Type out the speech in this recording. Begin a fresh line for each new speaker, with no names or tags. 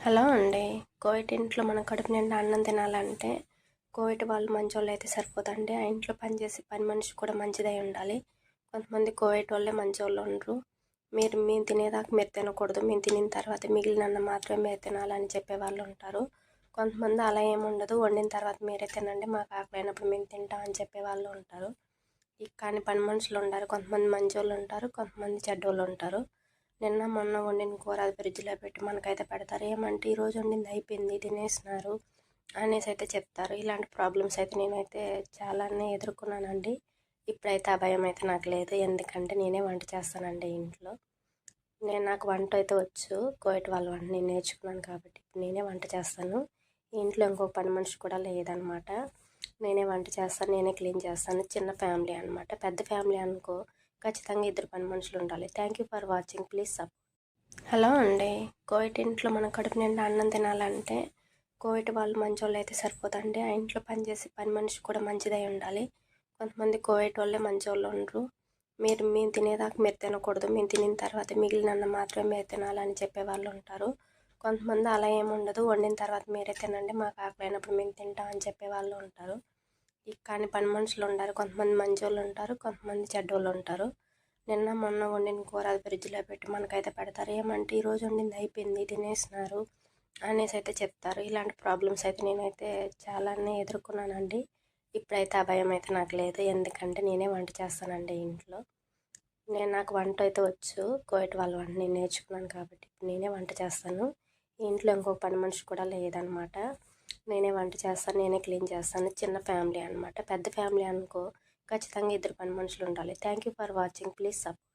Hello అండి. Covid ఇంట్లో మనం కడుపు నిండా అన్నం తినాలంటే కోవిడ్ వాళ్ళు మంచోళ్ళు అయితే సరిపోదండి. ఆ ఇంట్లో పనిచేసే పని మనిషి కూడా మంచిదై ఉండాలి. కొంతమంది కోవిడ్ వాళ్ళే మంచోళ్ళు ఉండరు. మేము తినేదాకా మీరు తినకూడదు, మేము తినిన తర్వాత మిగిలిన అన్నం మాత్రమే మీరు తినాలని చెప్పేవాళ్ళు ఉంటారు. కొంతమంది అలా ఏముండదు, వండిన తర్వాత మీరే తినండి, మాకు ఆకలైనప్పుడు మేము తింటాం అని చెప్పేవాళ్ళు ఉంటారు. కానీ పని మనుషులు ఉంటారు. కొంతమంది మంచోళ్ళు ఉంటారు, కొంతమంది చెడ్డోళ్ళు ఉంటారు. నిన్న మొన్న వండిన కూర అది ఫ్రిడ్జ్లో పెట్టి మనకైతే పెడతారు. ఏమంటే ఈరోజు వండింది అయిపోయింది తినేసినారు అనేసి అయితే చెప్తారు. ఇలాంటి ప్రాబ్లమ్స్ అయితే నేనైతే చాలానే ఎదుర్కొన్నానండి. ఇప్పుడైతే ఆ భయం అయితే నాకు లేదు, ఎందుకంటే నేనే వంట చేస్తానండి ఇంట్లో. నాకు వంట అయితే వచ్చు. కోవిడ్ వాళ్ళ వంట నేను నేర్చుకున్నాను కాబట్టి ఇప్పుడు నేనే వంట చేస్తాను. ఇంట్లో ఇంకొక పని మనిషి కూడా లేదనమాట. నేనే వంట చేస్తాను, నేనే క్లీన్ చేస్తాను. చిన్న ఫ్యామిలీ అనమాట. పెద్ద ఫ్యామిలీ అనుకో ఖచ్చితంగా ఇద్దరు పని మనుషులు ఉండాలి. Thank you for watching. Please support. Hello అండి. కోవిడ్ ఇంట్లో మనం కడుపు నిండా అన్నం తినాలంటే కోవిడ్ వాళ్ళు మంచోళ్ళు అయితే సరిపోదండి. ఆ ఇంట్లో పనిచేసే పని మనిషి కూడా మంచిదై ఉండాలి. కొంతమంది కోవిడ్ వాళ్ళే మంచోళ్ళు ఉండరు. మేము తినేదాకా మీరు తినకూడదు, మేము తినిన తర్వాత మిగిలిన అన్నం మాత్రమే మీరు తినాలని చెప్పేవాళ్ళు ఉంటారు. కొంతమంది అలా ఏముండదు, వండిన తర్వాత మీరే తినండి, మాకు ఆకలైనప్పుడు మేము తింటాం అని చెప్పేవాళ్ళు ఉంటారు. కానీ పని మనుషులు ఉంటారు. కొంతమంది మంచోళ్ళు ఉంటారు, కొంతమంది చెడ్డోళ్ళు ఉంటారు. నిన్న మొన్న వండిన కూర అది ఫ్రిడ్జ్లో పెట్టి మనకైతే పెడతారు. ఏమంటే ఈరోజు వండింది అయిపోయింది తినేసినారు అనేసి అయితే చెప్తారు. ఇలాంటి ప్రాబ్లమ్స్ అయితే నేనైతే చాలానే ఎదుర్కొన్నానండి. ఇప్పుడైతే ఆ భయం అయితే నాకు లేదు, ఎందుకంటే నేనే వంట చేస్తానండి ఇంట్లో. నాకు వంట అయితే వచ్చు. కోవిడ్ వాళ్ళ వంట నేను నేర్చుకున్నాను కాబట్టి ఇప్పుడు నేనే వంట చేస్తాను. ఇంట్లో ఇంకొక పని మనిషి కూడా లేదనమాట. నేనే వంట చేస్తాను, నేనే క్లీన్ చేస్తాను. చిన్న ఫ్యామిలీ అనమాట. పెద్ద ఫ్యామిలీ అనుకో ఖచ్చితంగా ఇద్దరు పని మనుషులు ఉండాలి. Thank you for watching. Please support.